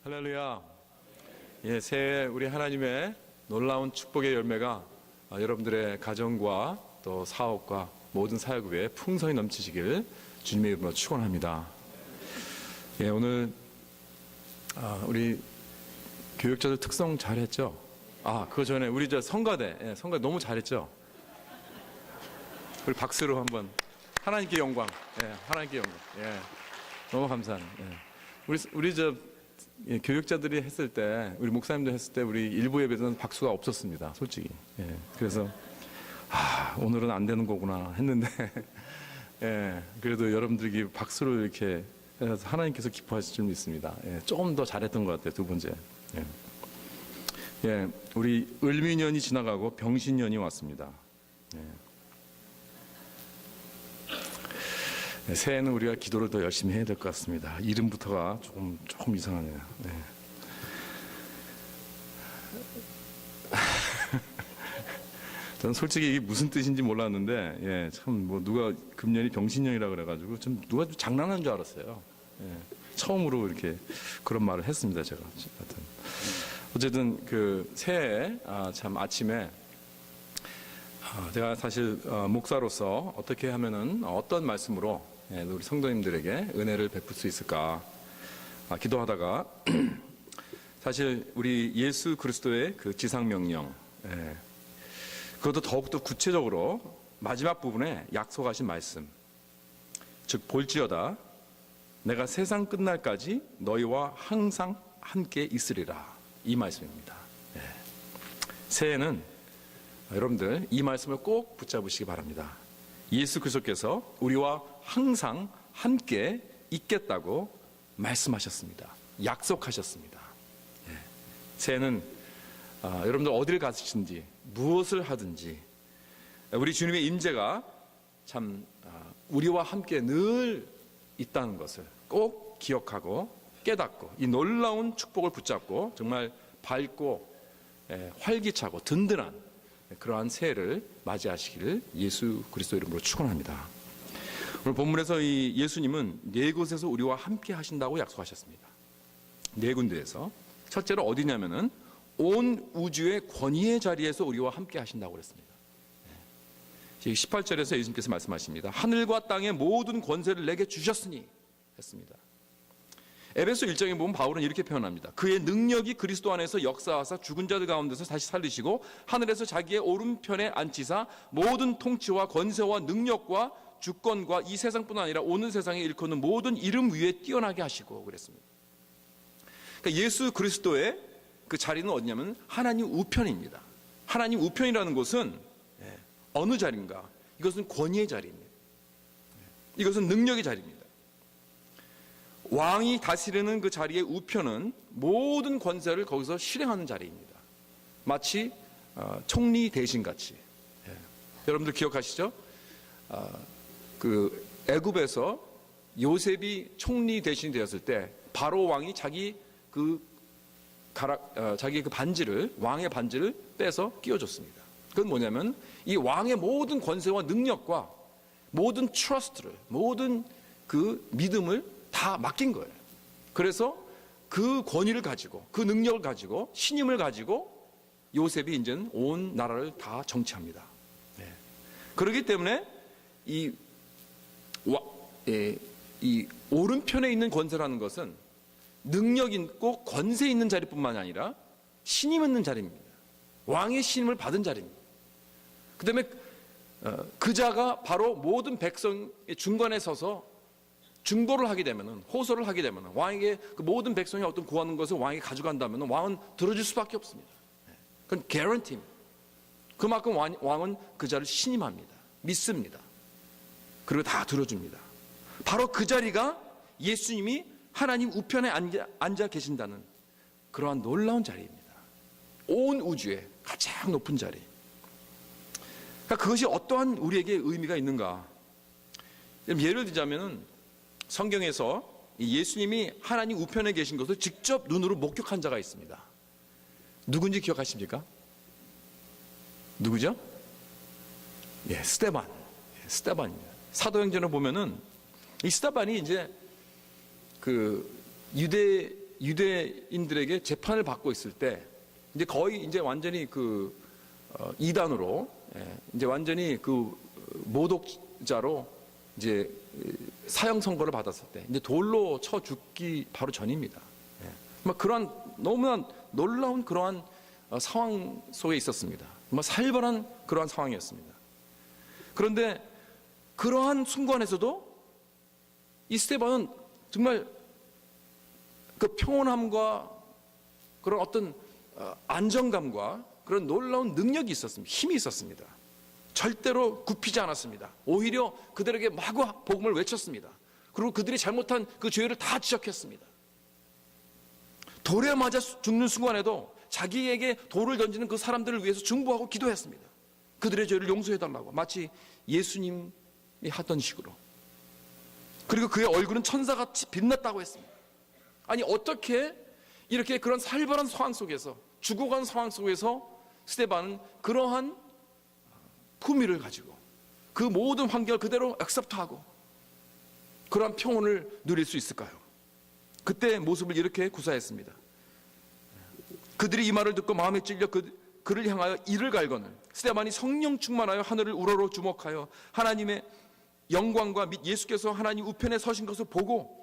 할렐루야. 예, 새해 우리 하나님의 놀라운 축복의 열매가 여러분들의 가정과 또 사업과 모든 사역 외에 풍성히 넘치시길 주님의 이름으로 축원합니다. 예, 오늘 우리 교육자들 특성 잘했죠? 그 전에 우리 성가대, 성가대 너무 잘했죠? 우리 박수로 한번 하나님께 영광, 하나님께 영광, 너무 감사합니다. 우리 교육자들이 했을 때, 우리 목사님도 했을 때, 우리 일부 예배는 박수가 없었습니다, 솔직히. 그래서 오늘은 안 되는 거구나 했는데, 그래도 여러분들이 박수를 이렇게 해서 하나님께서 기뻐하실 줄 믿습니다. 조금 더 잘했던 것 같아요, 두 번째. 우리 을미년이 지나가고 병신년이 왔습니다. 새해는 우리가 기도를 더 열심히 해야 될 것 같습니다. 이름부터가 조금 이상하네요. 저는 솔직히 이게 무슨 뜻인지 몰랐는데, 참 누가 금년이 병신년이라 그래가지고 누가 장난하는 줄 알았어요. 처음으로 이렇게 그런 말을 했습니다, 제가. 어쨌든 그 새해 참 아침에 제가 사실 목사로서 어떻게 하면은 어떤 말씀으로 우리 성도님들에게 은혜를 베풀 수 있을까 기도하다가 사실 우리 예수 그리스도의 그 지상명령, 그것도 더욱더 구체적으로 마지막 부분에 약속하신 말씀, 즉 볼지어다 내가 세상 끝날까지 너희와 항상 함께 있으리라, 이 말씀입니다. 새해는 여러분들 이 말씀을 꼭 붙잡으시기 바랍니다. 예수 그리스도께서 우리와 항상 함께 있겠다고 말씀하셨습니다. 약속하셨습니다. 새해는 여러분들 어디를 가시든지 무엇을 하든지 우리 주님의 임재가 참 우리와 함께 늘 있다는 것을 꼭 기억하고 깨닫고 이 놀라운 축복을 붙잡고 정말 밝고 활기차고 든든한 그러한 새해를 맞이하시기를 예수 그리스도 이름으로 축원합니다. 오늘 본문에서 이 예수님은 네 곳에서 우리와 함께 하신다고 약속하셨습니다. 네 군데에서. 첫째로 어디냐면은 온 우주의 권위의 자리에서 우리와 함께 하신다고 그랬습니다. 18절에서 예수님께서 말씀하십니다. 하늘과 땅의 모든 권세를 내게 주셨으니 했습니다. 에베소 1장에 보면 바울은 이렇게 표현합니다. 그의 능력이 그리스도 안에서 역사하사 죽은 자들 가운데서 다시 살리시고 하늘에서 자기의 오른편에 앉히사 모든 통치와 권세와 능력과 주권과 이 세상뿐 아니라 오는 세상에 일컫는 모든 이름 위에 뛰어나게 하시고 그랬습니다. 그러니까 예수 그리스도의 그 자리는 어디냐면 하나님 우편입니다. 하나님 우편이라는 곳은 어느 자리인가? 이것은 권위의 자리입니다. 이것은 능력의 자리입니다. 왕이 다스리는 그 자리의 우편은 모든 권세를 거기서 실행하는 자리입니다. 마치 총리 대신같이. 여러분들 기억하시죠? 그 애굽에서 요셉이 총리 대신이 되었을 때 바로 왕이 자기 그 반지를, 왕의 반지를 빼서 끼워줬습니다. 그건 뭐냐면 이 왕의 모든 권세와 능력과 모든 트러스트를, 모든 그 믿음을 다 맡긴 거예요. 그래서 그 권위를 가지고 그 능력을 가지고 신임을 가지고 요셉이 이제는 온 나라를 다 정치합니다. 그렇기 때문에 이 오른편에 있는 권세라는 것은 능력 있고 권세 있는 자리뿐만 아니라 신임 있는 자리입니다. 왕의 신임을 받은 자리입니다. 그 다음에 그 자가 바로 모든 백성의 중간에 서서 중보를 하게 되면은, 호소를 하게 되면은, 왕에게 그 모든 백성이 어떤 구하는 것을 왕에게 가져간다면은 왕은 들어줄 수밖에 없습니다. 그건 개런티입니다. 그만큼 왕은 그 자를 신임합니다. 믿습니다. 그리고 다 들어줍니다. 바로 그 자리가 예수님이 하나님 우편에 앉아 계신다는 그러한 놀라운 자리입니다. 온 우주의 가장 높은 자리. 그러니까 그것이 어떠한 우리에게 의미가 있는가? 예를 들자면은 성경에서 예수님이 하나님 우편에 계신 것을 직접 눈으로 목격한 자가 있습니다. 누군지 기억하십니까? 누구죠? 스데반입니다. 사도행전을 보면은 이 스데반이 이제 그 유대 유대인들에게 재판을 받고 있을 때 이제 거의 이제 완전히 그 이단으로 이제 완전히 그 모독자로 이제 사형 선고를 받았을 때 이제 돌로 쳐 죽기 바로 전입니다. 막 그러한 너무나 놀라운 그러한 상황 속에 있었습니다. 뭐 살벌한 그러한 상황이었습니다. 그런데 그러한 순간에서도 이 스데반은 정말 그 평온함과 그런 어떤 안정감과 그런 놀라운 능력이 있었습니다. 힘이 있었습니다. 절대로 굽히지 않았습니다. 오히려 그들에게 마구 복음을 외쳤습니다. 그리고 그들이 잘못한 그 죄를 다 지적했습니다. 돌에 맞아 죽는 순간에도 자기에게 돌을 던지는 그 사람들을 위해서 중보하고 기도했습니다. 그들의 죄를 용서해달라고, 마치 예수님이 하던 식으로. 그리고 그의 얼굴은 천사같이 빛났다고 했습니다. 아니, 어떻게 이렇게 그런 살벌한 상황 속에서, 죽어간 상황 속에서 스데반은 그러한 품위를 가지고 그 모든 환경을 그대로 액셉트하고 그러한 평온을 누릴 수 있을까요? 그때의 모습을 이렇게 구사했습니다. 그들이 이 말을 듣고 마음에 찔려 그를 향하여 이를 갈거늘 스데반이 성령 충만하여 하늘을 우러러 주목하여 하나님의 영광과 및 예수께서 하나님 우편에 서신 것을 보고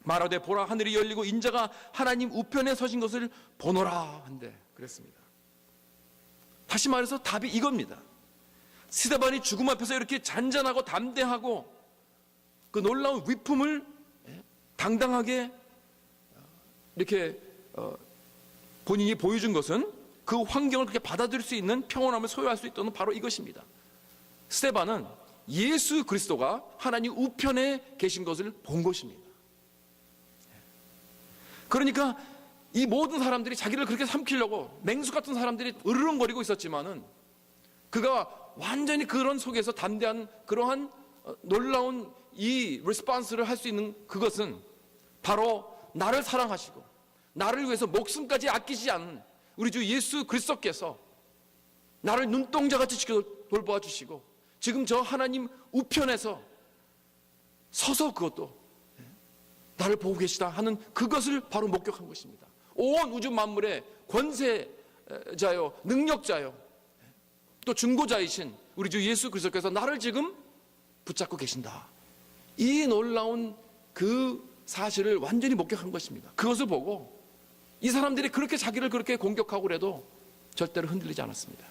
말하되 보라 하늘이 열리고 인자가 하나님 우편에 서신 것을 보노라 한데 그랬습니다. 다시 말해서 답이 이겁니다. 스데반이 죽음 앞에서 이렇게 잔잔하고 담대하고 그 놀라운 위품을 당당하게 이렇게 본인이 보여준 것은 그 환경을 그렇게 받아들일 수 있는 평온함을 소유할 수 있다는 바로 이것입니다. 스데반은 예수 그리스도가 하나님 우편에 계신 것을 본 것입니다. 그러니까 이 모든 사람들이 자기를 그렇게 삼키려고 맹수 같은 사람들이 으르렁거리고 있었지만은 그가 완전히 그런 속에서 담대한 그러한 놀라운 이 리스폰스를 할 수 있는 그것은 바로 나를 사랑하시고 나를 위해서 목숨까지 아끼지 않는 우리 주 예수 그리스도께서 나를 눈동자같이 지켜 돌보아 주시고 지금 저 하나님 우편에서 서서 그것도 나를 보고 계시다 하는 그것을 바로 목격한 것입니다. 온 우주 만물의 권세자요 능력자요 또 중보자이신 우리 주 예수 그리스도께서 나를 지금 붙잡고 계신다. 이 놀라운 그 사실을 완전히 목격한 것입니다. 그것을 보고 이 사람들이 그렇게 자기를 그렇게 공격하고 그래도 절대로 흔들리지 않았습니다.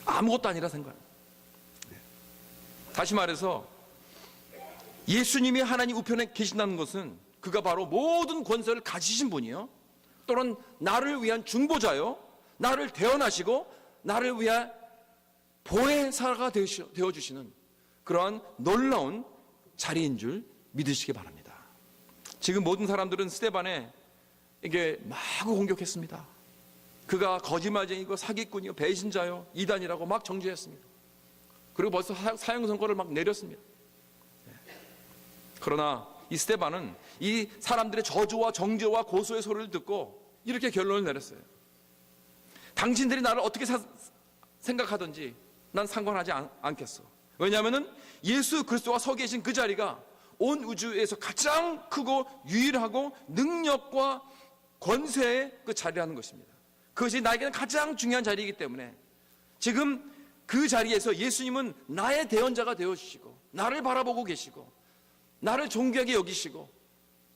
아무것도 아니라 생각합니다. 다시 말해서 예수님이 하나님 우편에 계신다는 것은 그가 바로 모든 권세를 가지신 분이요 또는 나를 위한 중보자요 나를 대언하시고 나를 위한 보혜사가 되어주시는 그러한 놀라운 자리인 줄 믿으시기 바랍니다. 지금 모든 사람들은 스데반에 이게 마구 공격했습니다. 그가 거짓말쟁이고 사기꾼이요 배신자요 이단이라고 막 정죄했습니다. 그리고 벌써 사형 선고를 막 내렸습니다. 그러나 이 스데반은 이 사람들의 저주와 정죄와 고소의 소리를 듣고 이렇게 결론을 내렸어요. 당신들이 나를 어떻게 생각하든지 난 상관하지 않겠어. 왜냐하면 예수 그리스도가 서 계신 그 자리가 온 우주에서 가장 크고 유일하고 능력과 권세의 그 자리라는 것입니다. 그것이 나에게는 가장 중요한 자리이기 때문에 지금 그 자리에서 예수님은 나의 대언자가 되어주시고 나를 바라보고 계시고 나를 존귀하게 여기시고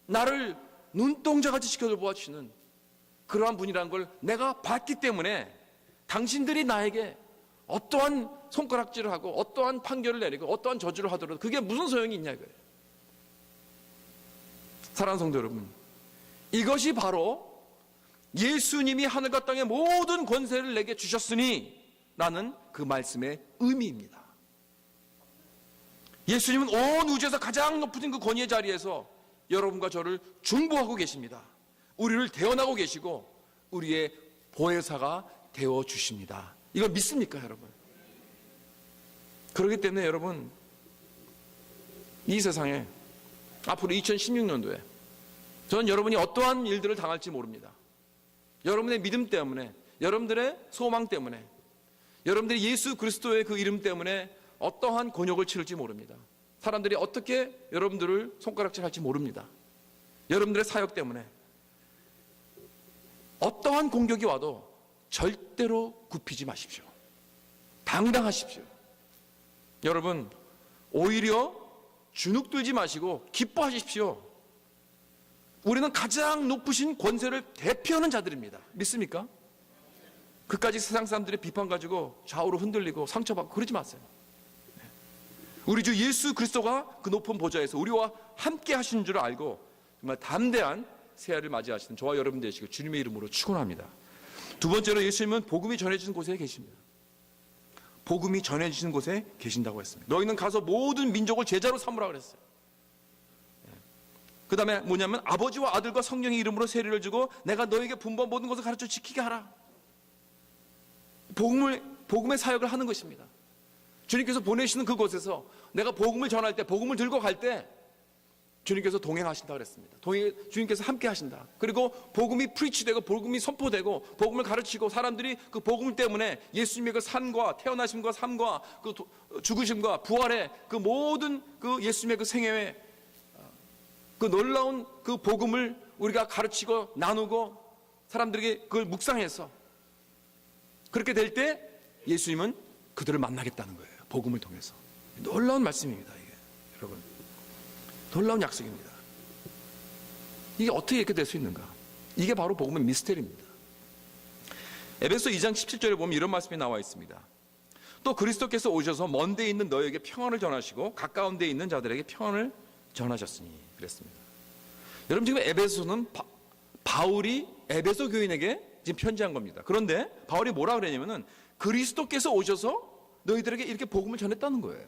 나를 눈동자같이 지켜보아 주시는 그러한 분이라는 걸 내가 봤기 때문에 당신들이 나에게 어떠한 손가락질을 하고 어떠한 판결을 내리고 어떠한 저주를 하더라도 그게 무슨 소용이 있냐 이거예요. 사랑하는 성도 여러분, 이것이 바로 예수님이 하늘과 땅의 모든 권세를 내게 주셨으니 라는 그 말씀의 의미입니다. 예수님은 온 우주에서 가장 높은 그 권위의 자리에서 여러분과 저를 중보하고 계십니다. 우리를 대언하고 계시고 우리의 보혜사가 되어주십니다. 이걸 믿습니까 여러분? 그렇기 때문에 여러분 이 세상에 앞으로 2016년도에 저는 여러분이 어떠한 일들을 당할지 모릅니다. 여러분의 믿음 때문에 여러분들의 소망 때문에 여러분들이 예수 그리스도의 그 이름 때문에 어떠한 곤욕을 치를지 모릅니다. 사람들이 어떻게 여러분들을 손가락질할지 모릅니다. 여러분들의 사역 때문에 어떠한 공격이 와도 절대로 굽히지 마십시오. 당당하십시오. 여러분, 오히려 주눅 들지 마시고 기뻐하십시오. 우리는 가장 높으신 권세를 대표하는 자들입니다. 믿습니까? 그까지 세상 사람들의 비판 가지고 좌우로 흔들리고 상처받고 그러지 마세요. 우리 주 예수 그리스도가 그 높은 보좌에서 우리와 함께 하시는 줄 알고 정말 담대한 새해를 맞이하시는 저와 여러분 되시고 주님의 이름으로 축원합니다. 두 번째로 예수님은 복음이 전해지는 곳에 계십니다. 복음이 전해지는 곳에 계신다고 했습니다. 너희는 가서 모든 민족을 제자로 삼으라 그랬어요. 그 다음에 뭐냐면 아버지와 아들과 성령의 이름으로 세례를 주고 내가 너에게 분부한 모든 것을 가르쳐 지키게 하라. 복음의 사역을 하는 것입니다. 주님께서 보내시는 그곳에서 내가 복음을 전할 때, 복음을 들고 갈 때 주님께서 동행하신다 그랬습니다. 주님께서 함께 하신다. 그리고 복음이 프리치되고 복음이 선포되고 복음을 가르치고 사람들이 그 복음 때문에 예수님의 그 산과 태어나심과 삶과 그 죽으심과 부활의 그 모든 그 예수님의 그 생애의 그 놀라운 그 복음을 우리가 가르치고 나누고 사람들에게 그걸 묵상해서 그렇게 될 때 예수님은 그들을 만나겠다는 거예요. 복음을 통해서. 놀라운 말씀입니다. 이게 여러분, 놀라운 약속입니다. 이게 어떻게 이렇게 될 수 있는가? 이게 바로 복음의 미스터리입니다. 에베소 2장 17절에 보면 이런 말씀이 나와 있습니다. 또 그리스도께서 오셔서 먼 데 있는 너에게 평안을 전하시고 가까운 데 있는 자들에게 평안을 전하셨으니 그랬습니다. 여러분, 지금 에베소는 바울이 에베소 교인에게 지금 편지한 겁니다. 그런데 바울이 뭐라 그랬냐면은 그리스도께서 오셔서 너희들에게 이렇게 복음을 전했다는 거예요.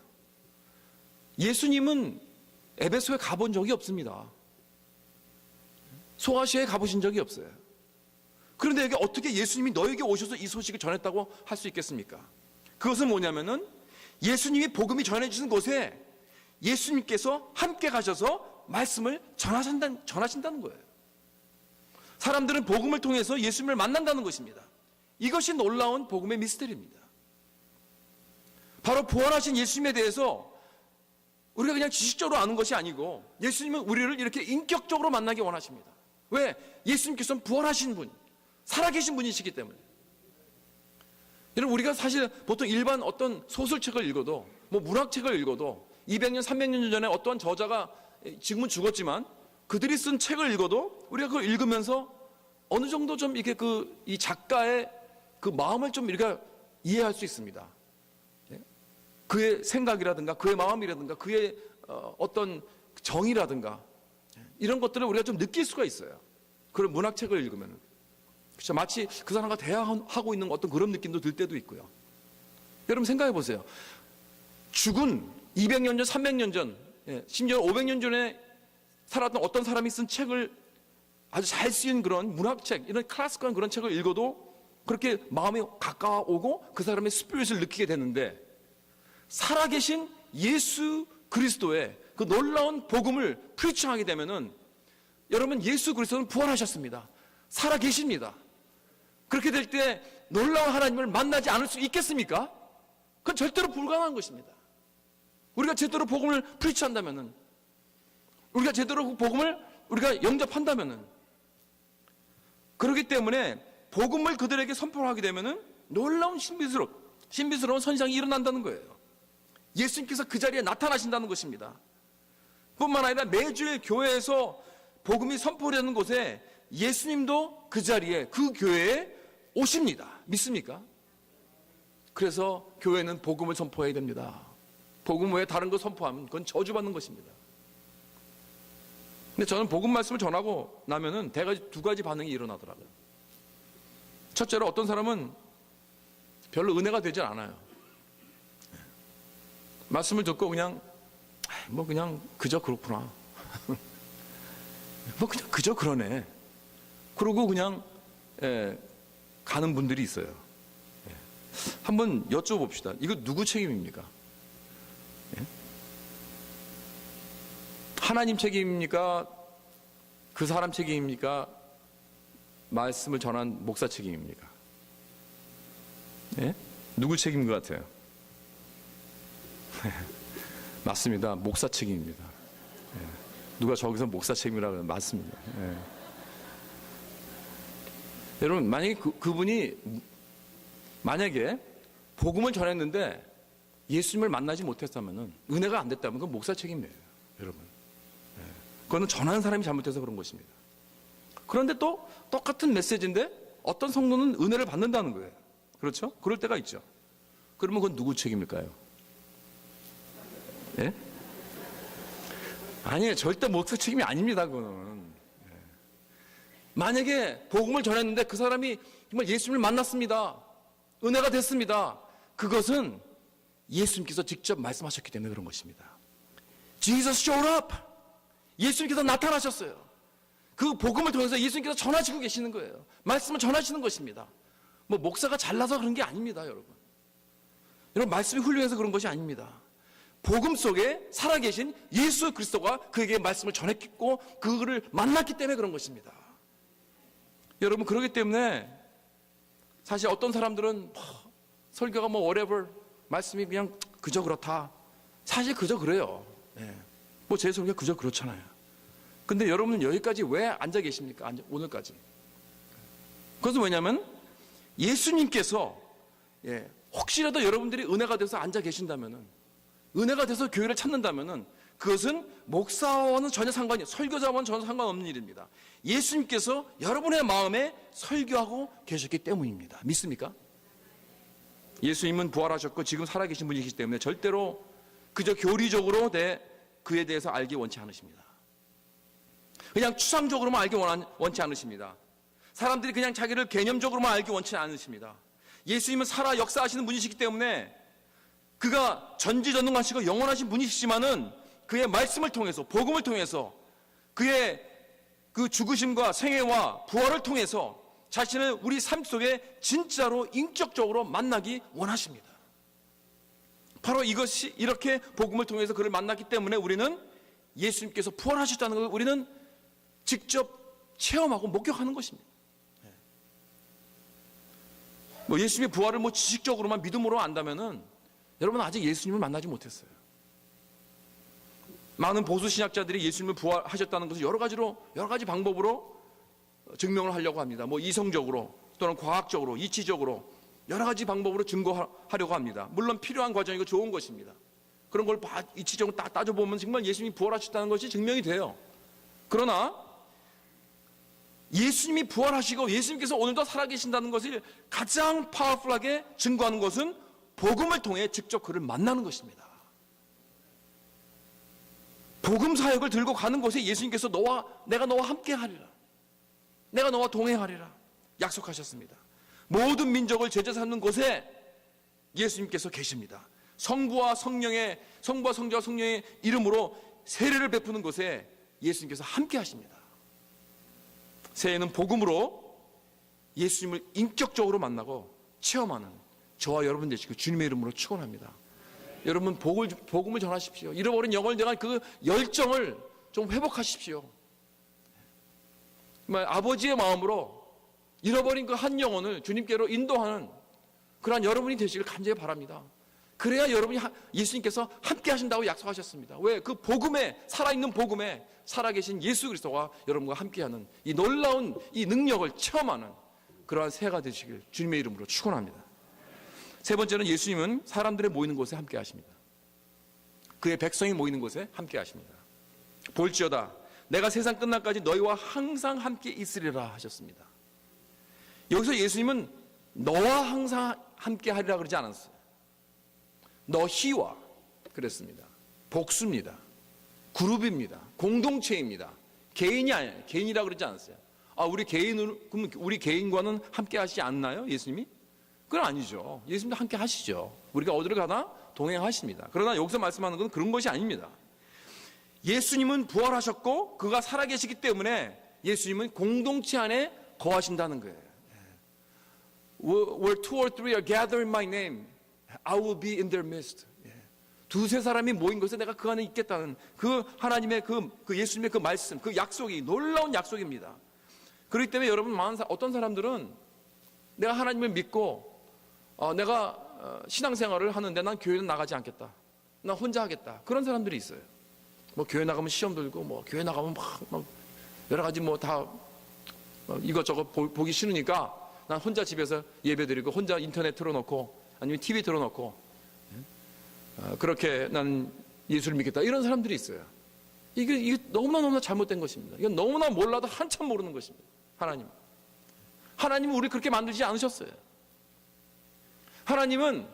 예수님은 에베소에 가본 적이 없습니다. 소아시아에 가보신 적이 없어요. 그런데 이게 어떻게 예수님이 너에게 오셔서 이 소식을 전했다고 할 수 있겠습니까? 그것은 뭐냐면은 예수님이 복음이 전해지는 곳에 예수님께서 함께 가셔서 말씀을 전하신다는 거예요. 사람들은 복음을 통해서 예수님을 만난다는 것입니다. 이것이 놀라운 복음의 미스터리입니다. 바로 부활하신 예수님에 대해서 우리가 그냥 지식적으로 아는 것이 아니고 예수님은 우리를 이렇게 인격적으로 만나기 원하십니다. 왜? 예수님께서는 부활하신 분, 살아계신 분이시기 때문에. 여러분, 우리가 사실 보통 일반 어떤 소설책을 읽어도 뭐 문학책을 읽어도 200년, 300년 전에 어떠한 저자가 지금은 죽었지만 그들이 쓴 책을 읽어도 우리가 그걸 읽으면서 어느 정도 좀 이렇게 이 작가의 그 마음을 좀 우리가 이해할 수 있습니다. 그의 생각이라든가 그의 마음이라든가 그의 어떤 정의라든가 이런 것들을 우리가 좀 느낄 수가 있어요. 그런 문학책을 읽으면. 그렇죠? 마치 그 사람과 대화하고 있는 어떤 그런 느낌도 들 때도 있고요. 여러분 생각해 보세요. 죽은 200년 전, 300년 전, 심지어 500년 전에 살았던 어떤 사람이 쓴 책을 아주 잘 쓰인 그런 문학책, 이런 클래식한 그런 책을 읽어도 그렇게 마음이 가까워오고 그 사람의 스피릿을 느끼게 되는데 살아계신 예수 그리스도의 그 놀라운 복음을 프리칭하게 되면은 여러분, 예수 그리스도는 부활하셨습니다. 살아계십니다. 그렇게 될 때 놀라운 하나님을 만나지 않을 수 있겠습니까? 그건 절대로 불가능한 것입니다. 우리가 제대로 복음을 프리치한다면은, 우리가 제대로 그 복음을 우리가 영접한다면은, 그렇기 때문에 복음을 그들에게 선포하게 되면은 놀라운 신비스러운 선상이 일어난다는 거예요. 예수님께서 그 자리에 나타나신다는 것입니다. 뿐만 아니라 매주일 교회에서 복음이 선포되는 곳에 예수님도 그 자리에, 그 교회에 오십니다. 믿습니까? 그래서 교회는 복음을 선포해야 됩니다. 복음 외에 다른 거 선포하면 그건 저주받는 것입니다. 근데 저는 복음 말씀을 전하고 나면은 두 가지 반응이 일어나더라고요. 첫째로 어떤 사람은 별로 은혜가 되질 않아요. 말씀을 듣고 그냥 그저 그렇구나. 그냥 그저 그러네. 그러고 그냥 가는 분들이 있어요. 한번 여쭤봅시다. 이거 누구 책임입니까? 하나님 책임입니까? 그 사람 책임입니까? 말씀을 전한 목사 책임입니까? 누구 책임인 것 같아요? 맞습니다. 목사 책임입니다. 누가 저기서 목사 책임이라고 하면 맞습니다. 여러분, 만약에 그분이 만약에 복음을 전했는데 예수님을 만나지 못했다면, 은혜가 안 됐다면 그건 목사 책임이에요, 여러분. 그거는 전하는 사람이 잘못해서 그런 것입니다. 그런데 또 똑같은 메시지인데 어떤 성도는 은혜를 받는다는 거예요. 그렇죠? 그럴 때가 있죠. 그러면 그건 누구 책임일까요? 예? 아니에요. 절대 목사 책임이 아닙니다. 그거는. 만약에 복음을 전했는데 그 사람이 정말 예수님을 만났습니다. 은혜가 됐습니다. 그것은 예수님께서 직접 말씀하셨기 때문에 그런 것입니다. Jesus showed up. 예수님께서 나타나셨어요. 그 복음을 통해서 예수님께서 전하시고 계시는 거예요. 말씀을 전하시는 것입니다. 뭐 목사가 잘나서 그런 게 아닙니다, 여러분. 여러분, 말씀이 훌륭해서 그런 것이 아닙니다. 복음 속에 살아계신 예수 그리스도가 그에게 말씀을 전했고 그를 만났기 때문에 그런 것입니다. 여러분, 그렇기 때문에 사실 어떤 사람들은 설교가 뭐 whatever, 말씀이 그냥 그저 그렇다. 사실 그저 그래요. 뭐 제 설교가 그저 그렇잖아요. 근데 여러분은 여기까지 왜 앉아 계십니까? 오늘까지. 그것은 왜냐하면 예수님께서 혹시라도 여러분들이 은혜가 돼서 앉아 계신다면은, 은혜가 돼서 교회를 찾는다면은 그것은 목사와는 전혀 상관이, 설교자와는 전혀 상관없는 일입니다. 예수님께서 여러분의 마음에 설교하고 계셨기 때문입니다. 믿습니까? 예수님은 부활하셨고 지금 살아계신 분이시기 때문에 절대로 그저 교리적으로 그에 대해서 알기 원치 않으십니다. 그냥 추상적으로만 알기 원치 않으십니다. 사람들이 그냥 자기를 개념적으로만 알기 원치 않으십니다. 예수님은 살아 역사하시는 분이시기 때문에 그가 전지전능하시고 영원하신 분이시지만은 그의 말씀을 통해서, 복음을 통해서, 그의 그 죽으심과 생애와 부활을 통해서 자신을 우리 삶 속에 진짜로 인격적으로 만나기 원하십니다. 바로 이것이, 이렇게 복음을 통해서 그를 만났기 때문에 우리는 예수님께서 부활하셨다는 걸 우리는 직접 체험하고 목격하는 것입니다. 뭐 예수님의 부활을 뭐 지식적으로만 믿음으로 안다면은 여러분 아직 예수님을 만나지 못했어요. 많은 보수 신학자들이 예수님을 부활하셨다는 것을 여러 가지 방법으로 증명을 하려고 합니다. 뭐 이성적으로 또는 과학적으로, 이치적으로 여러 가지 방법으로 증거하려고 합니다. 물론 필요한 과정이고 좋은 것입니다. 그런 걸 이치적으로 따져보면 정말 예수님이 부활하셨다는 것이 증명이 돼요. 그러나 예수님이 부활하시고 예수님께서 오늘도 살아계신다는 것을 가장 파워풀하게 증거하는 것은 복음을 통해 직접 그를 만나는 것입니다. 복음 사역을 들고 가는 곳에 예수님께서 내가 너와 함께 하리라, 내가 너와 동행하리라 약속하셨습니다. 모든 민족을 제자 삼는 곳에 예수님께서 계십니다. 성부와 성자와 성령의 이름으로 세례를 베푸는 곳에 예수님께서 함께 하십니다. 새해는 복음으로 예수님을 인격적으로 만나고 체험하는 저와 여러분 되시고 주님의 이름으로 축원합니다. 여러분 복음을 전하십시오. 잃어버린 영혼을 향한 그 열정을 좀 회복하십시오. 정말 아버지의 마음으로 잃어버린 그 한 영혼을 주님께로 인도하는 그러한 여러분이 되시길 간절히 바랍니다. 그래야 여러분이 예수님께서 함께 하신다고 약속하셨습니다. 왜? 그 복음에, 살아있는 복음에 살아계신 예수 그리스도가 여러분과 함께하는 이 놀라운 이 능력을 체험하는 그러한 새해가 되시길 주님의 이름으로 축원합니다. 세 번째는 예수님은 사람들의 모이는 곳에 함께 하십니다. 그의 백성이 모이는 곳에 함께 하십니다. 볼지어다 내가 세상 끝날까지 너희와 항상 함께 있으리라 하셨습니다. 여기서 예수님은 너와 항상 함께 하리라 그러지 않았어요. 너희와 그랬습니다. 복수입니다. 그룹입니다. 공동체입니다. 개인이 아니에요. 개인이라 그러지 않았어요. 그럼 우리 개인과는 함께 하시지 않나요? 예수님이? 그건 아니죠. 예수님도 함께 하시죠. 우리가 어디를 가나 동행하십니다. 그러나 여기서 말씀하는 건 그런 것이 아닙니다. 예수님은 부활하셨고 그가 살아계시기 때문에 예수님은 공동체 안에 거하신다는 거예요. Where two or three are gathered in my name, I will be in their midst. 두세 사람이 모인 곳에 내가 그 안에 있겠다는 그 하나님의 그 예수님의 그 말씀, 그 약속이 놀라운 약속입니다. 그렇기 때문에 여러분, 어떤 사람들은 내가 하나님을 믿고 내가 신앙생활을 하는데 난 교회는 나가지 않겠다, 난 혼자 하겠다, 그런 사람들이 있어요. 뭐 교회 나가면 시험 들고, 뭐 교회 나가면 막 여러 가지 뭐 다 이것저것 보기 싫으니까 난 혼자 집에서 예배드리고 혼자 인터넷 틀어놓고 아니면 TV 틀어놓고 그렇게 난 예수를 믿겠다, 이런 사람들이 있어요. 이게 너무나 잘못된 것입니다. 이건 너무나 몰라도 한참 모르는 것입니다. 하나님은 우리를 그렇게 만들지 않으셨어요. 하나님은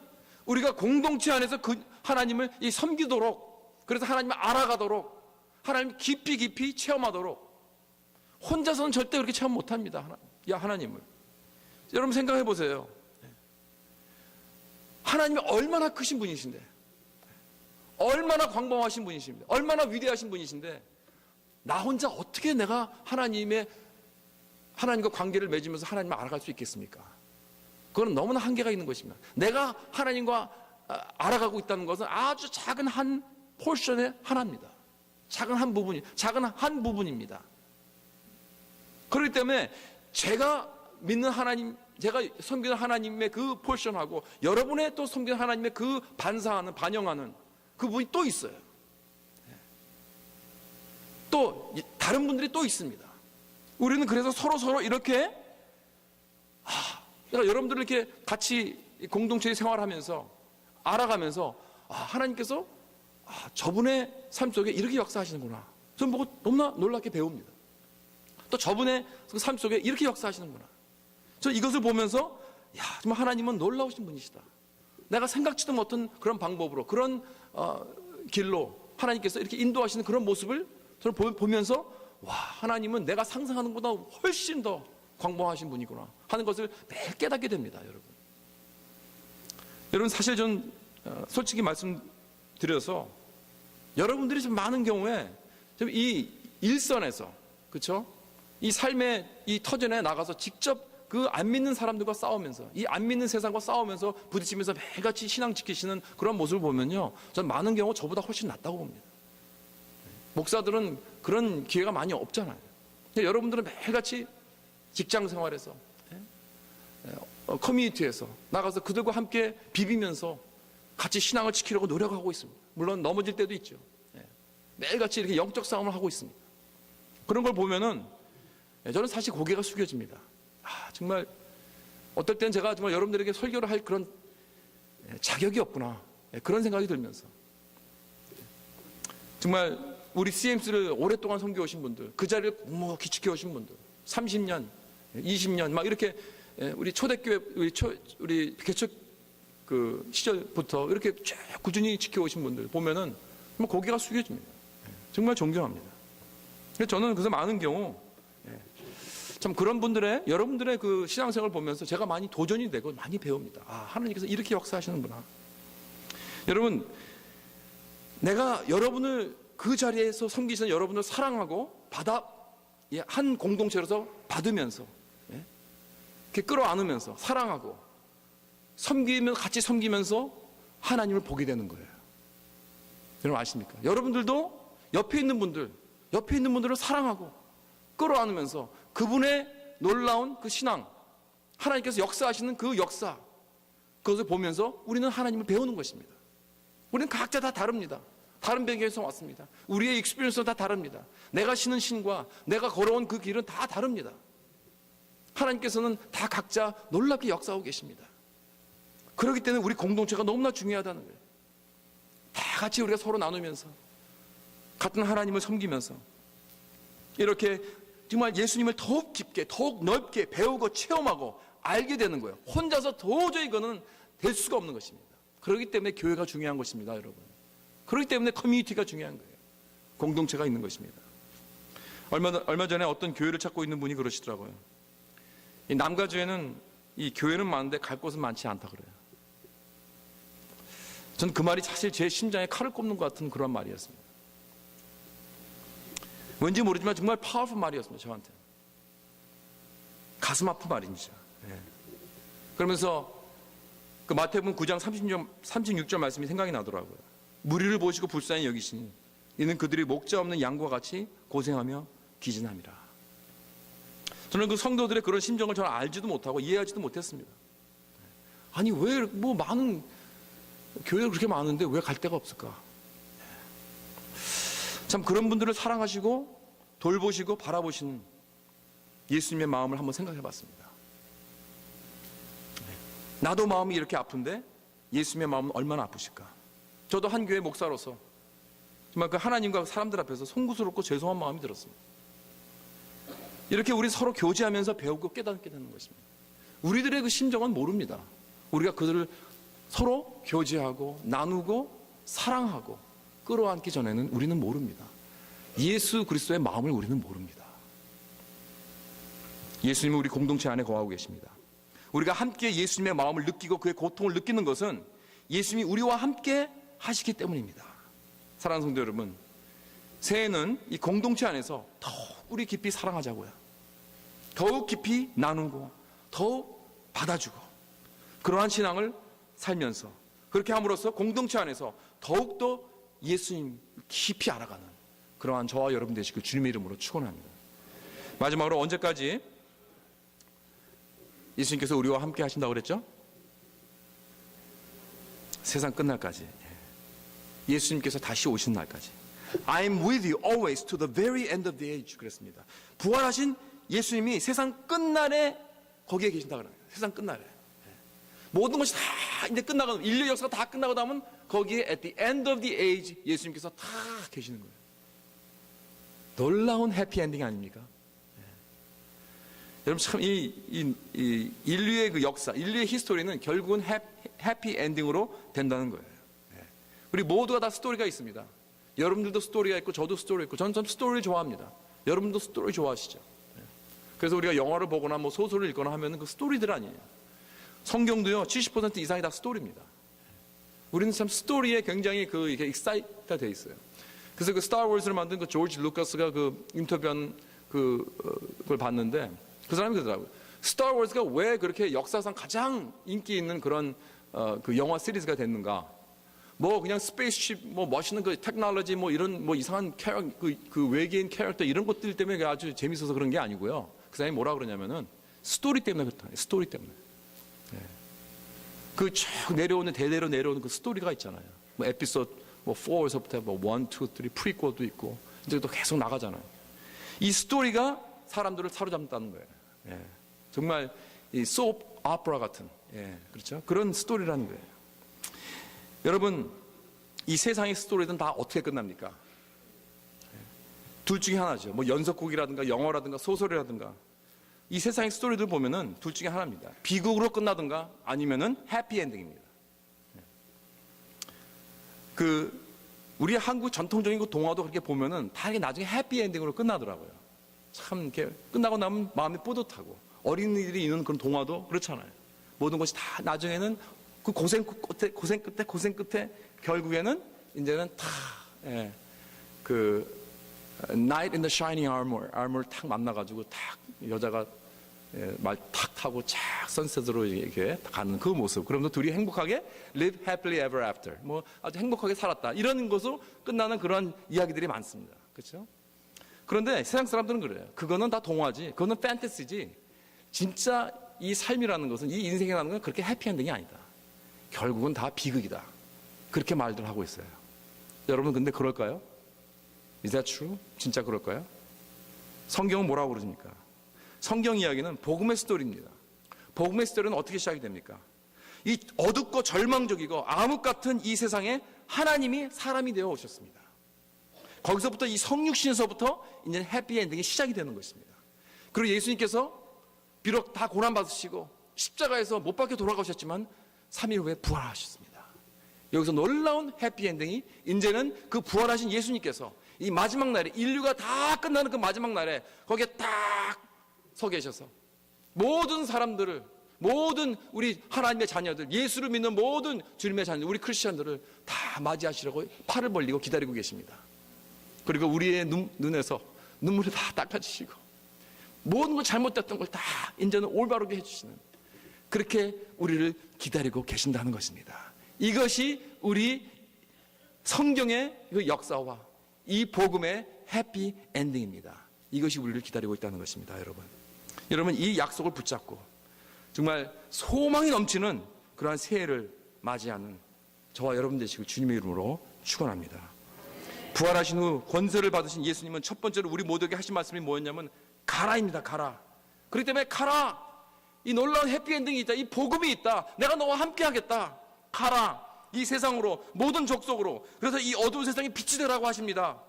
우리가 공동체 안에서 그 하나님을 섬기도록, 그래서 하나님을 알아가도록, 하나님 깊이 체험하도록, 혼자서는 절대 그렇게 체험 못합니다. 하나님을. 여러분 생각해 보세요. 하나님이 얼마나 크신 분이신데, 얼마나 광범하신 분이십니다. 얼마나 위대하신 분이신데, 나 혼자 어떻게 내가 하나님과 관계를 맺으면서 하나님을 알아갈 수 있겠습니까? 그건 너무나 한계가 있는 것입니다. 내가 하나님과 알아가고 있다는 것은 아주 작은 한 포션의 하나입니다. 작은 한 부분입니다. 그렇기 때문에 제가 믿는 하나님, 제가 섬기는 하나님의 그 포션하고 여러분의 또 섬기는 하나님의 그 반영하는 그 부분이 또 있어요. 또 다른 분들이 또 있습니다. 우리는 그래서 서로 이렇게 그러니까 여러분들 이렇게 같이 공동체의 생활하면서 알아가면서 하나님께서 저분의 삶 속에 이렇게 역사하시는구나, 저는 보고 너무나 놀랍게 배웁니다. 또 저분의 그 삶 속에 이렇게 역사하시는구나, 저는 이것을 보면서 정말 하나님은 놀라우신 분이시다. 내가 생각지도 못한 그런 방법으로, 그런 길로 하나님께서 이렇게 인도하시는 그런 모습을 저는 보면서 하나님은 내가 상상하는 것보다 훨씬 더 광범하신 분이구나 하는 것을 매일 깨닫게 됩니다. 여러분 사실 전 솔직히 말씀드려서 여러분들이 좀 많은 경우에 좀 이 일선에서, 그렇죠? 이 삶의 이 터전에 나가서 직접 그 안 믿는 사람들과 싸우면서, 이 안 믿는 세상과 싸우면서 부딪히면서 매일같이 신앙 지키시는 그런 모습을 보면요, 전 많은 경우 저보다 훨씬 낫다고 봅니다. 목사들은 그런 기회가 많이 없잖아요. 여러분들은 매일같이 직장 생활에서, 커뮤니티에서 나가서 그들과 함께 비비면서 같이 신앙을 지키려고 노력하고 있습니다. 물론 넘어질 때도 있죠. 매일같이 이렇게 영적 싸움을 하고 있습니다. 그런 걸 보면은 저는 사실 고개가 숙여집니다. 정말 어떨 때는 제가 정말 여러분들에게 설교를 할 그런 자격이 없구나, 그런 생각이 들면서, 정말 우리 CMC를 오랫동안 섬겨오신 분들, 그 자리를 묵묵히 지켜오신 분들, 30년, 20년 막 이렇게 우리 초대교회, 우리 개척 그 시절부터 이렇게 쭉 꾸준히 지켜오신 분들 보면은 정말 고개가 숙여집니다. 정말 존경합니다. 저는 그래서 많은 경우 참 그런 분들의, 여러분들의 그 신앙생활을 보면서 제가 많이 도전이 되고 많이 배웁니다. 하나님께서 이렇게 역사하시는구나. 여러분, 내가 여러분을 그 자리에서 섬기시는 여러분을 사랑하고 한 공동체로서 받으면서, 이렇게 끌어안으면서 사랑하고 같이 섬기면서 하나님을 보게 되는 거예요. 여러분 아십니까? 여러분들도 옆에 있는 분들을 사랑하고 끌어안으면서 그분의 놀라운 그 신앙, 하나님께서 역사하시는 그 역사, 그것을 보면서 우리는 하나님을 배우는 것입니다. 우리는 각자 다 다릅니다. 다른 배경에서 왔습니다. 우리의 익스피리언스도 다 다릅니다. 내가 신은 신과 내가 걸어온 그 길은 다 다릅니다. 하나님께서는 다 각자 놀랍게 역사하고 계십니다. 그렇기 때문에 우리 공동체가 너무나 중요하다는 거예요. 다 같이 우리가 서로 나누면서 같은 하나님을 섬기면서 이렇게 정말 예수님을 더욱 깊게, 더욱 넓게 배우고 체험하고 알게 되는 거예요. 혼자서 도저히 이거는 될 수가 없는 것입니다. 그렇기 때문에 교회가 중요한 것입니다, 여러분. 그렇기 때문에 커뮤니티가 중요한 거예요. 공동체가 있는 것입니다. 얼마 전에 어떤 교회를 찾고 있는 분이 그러시더라고요. 이 남가주에는 이 교회는 많은데 갈 곳은 많지 않다 그래요. 전 그 말이 사실 제 심장에 칼을 꼽는 것 같은 그런 말이었습니다. 왠지 모르지만 정말 파워풀 말이었습니다, 저한테. 가슴 아픈 말입니다. 그러면서 그 마태복음 9장 36절 말씀이 생각이 나더라고요. 무리를 보시고 불쌍히 여기시니 이는 그들이 목자 없는 양과 같이 고생하며 기진함이라. 저는 그 성도들의 그런 심정을 저는 알지도 못하고 이해하지도 못했습니다. 아니 왜 뭐 많은 교회가 그렇게 많은데 왜 갈 데가 없을까? 참 그런 분들을 사랑하시고 돌보시고 바라보시는 예수님의 마음을 한번 생각해 봤습니다. 나도 마음이 이렇게 아픈데 예수님의 마음은 얼마나 아프실까? 저도 한 교회 목사로서 정말 그 하나님과 사람들 앞에서 송구스럽고 죄송한 마음이 들었습니다. 이렇게 우리 서로 교제하면서 배우고 깨닫게 되는 것입니다. 우리들의 그 심정은 모릅니다. 우리가 그들을 서로 교제하고 나누고 사랑하고 끌어안기 전에는 우리는 모릅니다. 예수 그리스도의 마음을 우리는 모릅니다. 예수님은 우리 공동체 안에 거하고 계십니다. 우리가 함께 예수님의 마음을 느끼고 그의 고통을 느끼는 것은 예수님이 우리와 함께 하시기 때문입니다. 사랑하는 성도 여러분, 새해는 이 공동체 안에서 더욱 우리 깊이 사랑하자고요. 더욱 깊이 나누고 더욱 받아주고 그러한 신앙을 살면서 그렇게 함으로써 공동체 안에서 더욱더 예수님 깊이 알아가는 그러한 저와 여러분 되시길 주님의 이름으로 축원합니다. 마지막으로 언제까지 예수님께서 우리와 함께 하신다고 그랬죠? 세상 끝날까지. 예수님께서 다시 오신 날까지. I am with you always to the very end of the age. 그랬습니다. 부활하신 예수님이 세상 끝날에 거기에 계신다 그래요. 세상 끝날에. 모든 것이 다 이제 끝나고 인류 역사가 다 끝나고 나면 거기에 at the end of the age 예수님께서 다 계시는 거예요. 놀라운 해피엔딩 아닙니까? 여러분 참 이 인류의 그 역사, 인류의 히스토리는 결국은 해피엔딩으로 된다는 거예요. 우리 모두가 다 스토리가 있습니다. 여러분들도 스토리가 있고 저도 스토리 있고 저는 참 스토리를 좋아합니다. 여러분도 스토리 좋아하시죠? 그래서 우리가 영화를 보거나 뭐 소설을 읽거나 하면 그 스토리들 아니에요. 성경도요 70% 이상이 다 스토리입니다. 우리는 참 스토리에 굉장히 이렇게 익사이트가 돼 있어요. 그래서 그 스타워즈를 만든 그 조지 루카스가 그 인터뷰한 그걸 봤는데 그 사람이 그러더라고요. 스타워즈가 왜 그렇게 역사상 가장 인기 있는 그런 그 영화 시리즈가 됐는가? 뭐 그냥 스페이스쉽, 뭐 멋있는 그 테크놀로지, 뭐 이런 뭐 이상한 그 외계인 캐릭터 이런 것들 때문에 아주 재밌어서 그런 게 아니고요. 그 사람이 뭐라 그러냐면은 스토리 때문에 그렇다. 스토리 때문에. 그 쭉 내려오는 대대로 내려오는 그 스토리가 있잖아요. 뭐 에피소드 뭐 4에서부터 뭐 1, 2, 3 프리퀄도 있고 이제 또 계속 나가잖아요. 이 스토리가 사람들을 사로잡는다는 거예요. 정말 이 소프 오페라 같은 그렇죠? 그런 스토리라는 거예요. 여러분 이 세상의 스토리는 다 어떻게 끝납니까? 둘 중에 하나죠. 뭐 연속곡이라든가 영화라든가 소설이라든가 이 세상의 스토리들 보면은 둘 중에 하나입니다. 비극으로 끝나든가 아니면은 해피엔딩입니다. 우리 한국 전통적인 그 동화도 그렇게 보면은 다 나중에 해피엔딩으로 끝나더라고요. 참 이렇게 끝나고 나면 마음이 뿌듯하고 어린이들이 있는 그런 동화도 그렇잖아요. 모든 것이 다 나중에는 그 고생 끝에 결국에는 이제는 다 Knight in the Shining Armor 탁 만나가지고 탁 여자가 말 탁 타고 착 선셋으로 이렇게 가는 그 모습. 그러면서 둘이 행복하게 live happily ever after. 뭐 아주 행복하게 살았다. 이런 것으로 끝나는 그런 이야기들이 많습니다. 그렇죠? 그런데 세상 사람들은 그래요. 그거는 다 동화지. 그거는 판타지지. 진짜 이 삶이라는 것은 이 인생이라는 건 그렇게 해피엔딩이 아니다. 결국은 다 비극이다. 그렇게 말들 하고 있어요. 여러분 근데 그럴까요? Is that true? 진짜 그럴까요? 성경은 뭐라고 그러십니까? 성경 이야기는 복음의 스토리입니다. 복음의 스토리는 어떻게 시작이 됩니까? 이 어둡고 절망적이고 암흑 같은 이 세상에 하나님이 사람이 되어 오셨습니다. 거기서부터 이 성육신에서부터 이제 해피엔딩이 시작이 되는 것입니다. 그리고 예수님께서 비록 다 고난받으시고 십자가에서 못 박혀 돌아가셨지만 3일 후에 부활하셨습니다. 여기서 놀라운 해피엔딩이 이제는 그 부활하신 예수님께서 이 마지막 날에 인류가 다 끝나는 그 마지막 날에 거기에 딱 서 계셔서 모든 사람들을 모든 우리 하나님의 자녀들 예수를 믿는 모든 주님의 자녀들 우리 크리스천들을 다 맞이하시려고 팔을 벌리고 기다리고 계십니다. 그리고 우리의 눈에서 눈물이 다 닦아주시고 모든 걸 잘못됐던 걸 다 이제는 올바르게 해주시는 그렇게 우리를 기다리고 계신다는 것입니다. 이것이 우리 성경의 그 역사와 이 복음의 해피 엔딩입니다. 이것이 우리를 기다리고 있다는 것입니다. 여러분 이 약속을 붙잡고 정말 소망이 넘치는 그러한 새해를 맞이하는 저와 여러분 되시길 주님의 이름으로 축원합니다. 부활하신 후 권세를 받으신 예수님은 첫 번째로 우리 모두에게 하신 말씀이 뭐였냐면 가라입니다. 가라. 그렇기 때문에 가라. 이 놀라운 해피엔딩이 있다. 이 복음이 있다. 내가 너와 함께 하겠다. 가라. 이 세상으로, 모든 족속으로. 그래서 이 어두운 세상에 빛이 되라고 하십니다.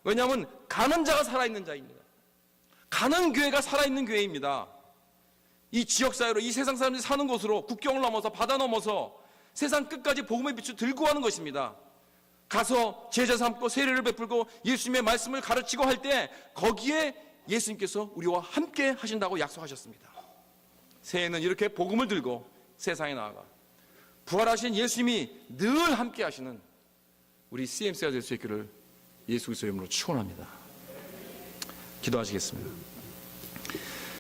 왜냐하면 가는 자가 살아있는 자입니다. 가는 교회가 살아있는 교회입니다. 이 지역사회로, 이 세상 사람들이 사는 곳으로, 국경을 넘어서, 바다 넘어서 세상 끝까지 복음의 빛을 들고 가는 것입니다. 가서 제자 삼고 세례를 베풀고 예수님의 말씀을 가르치고 할 때 거기에 예수님께서 우리와 함께 하신다고 약속하셨습니다. 새해에는 이렇게 복음을 들고 세상에 나아가 부활하신 예수님이 늘 함께 하시는 우리 CMC가 될 수 있기를 예수 그리스도의 이름으로 축원합니다. 기도하시겠습니다.